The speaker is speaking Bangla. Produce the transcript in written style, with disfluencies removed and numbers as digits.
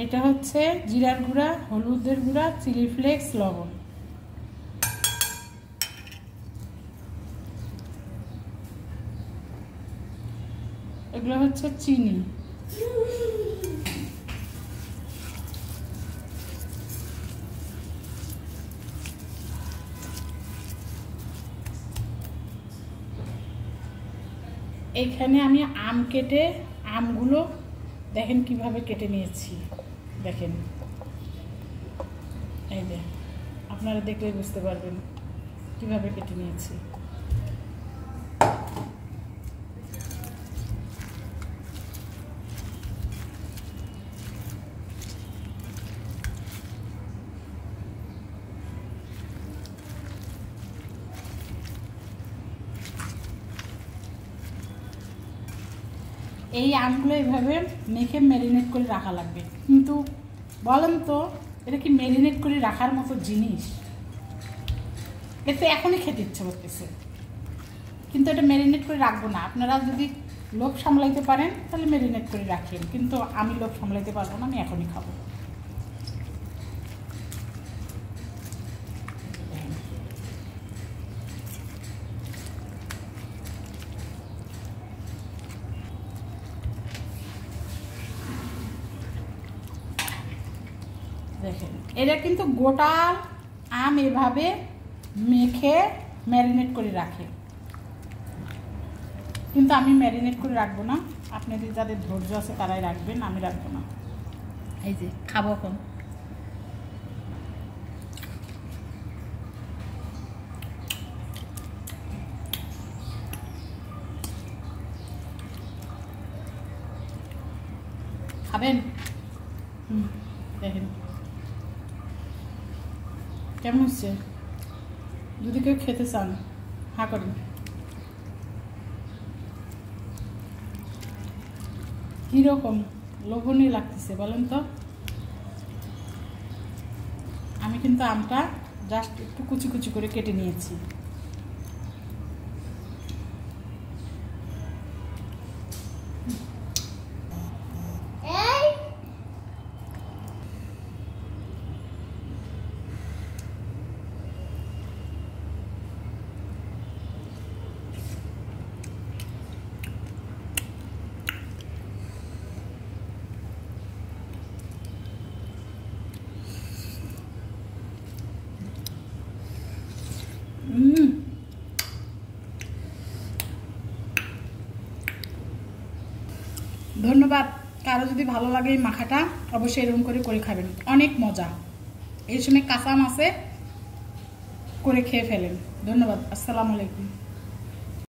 এটা হচ্ছে জিরার গুঁড়া, হলুদের গুঁড়া, চিলি ফ্লেক্স, লবণ। এগুলো হচ্ছে চিনি। এখানে আমি আম কেটে, আমগুলো দেখেন কিভাবে কেটে নিয়েছি, দেখেন এই যে, আপনারা দেখলে বুঝতে পারবেন কিভাবে কেটে নিয়েছি। এই আমগুলো এইভাবে মেখে ম্যারিনেট করে রাখা লাগবে। কিন্তু বলেন তো, এটা কি ম্যারিনেট করে রাখার মতো জিনিস? এটা এখনই খেতে ইচ্ছে করতেছে, কিন্তু এটা ম্যারিনেট করে রাখবো না। আপনারা যদি লোভ সামলাইতে পারেন তাহলে ম্যারিনেট করে রাখেন, কিন্তু আমি লোভ সামলাইতে পারবো না, আমি এখনই খাবো। দেখেন, এটা কিন্তু গোটা আম এভাবে মেখে ম্যারিনেট করে রাখে, কিন্তু আমি ম্যারিনেট করে রাখবো না। আপনাদের যাদের ধৈর্য আছে তারাই রাখবেন, আমি রাখবো না। এই যে খাবো এখন। খাবেন? দেখেন কেমন হচ্ছে। যদি কেউ খেতে চান হা করেন। কীরকম লোভনীয় লাগতেছে বলেন তো? আমি কিন্তু আমটা জাস্ট একটু কুচি কুচি করে কেটে নিয়েছি। ধন্যবাদ। কারো যদি ভালো লাগে এই মাখাটা অবশ্যই এরকম করে করে খাবেন, অনেক মজা। এই সময় কাঁচা মাছে করে খেয়ে ফেলেন। ধন্যবাদ। আসসালামু আলাইকুম।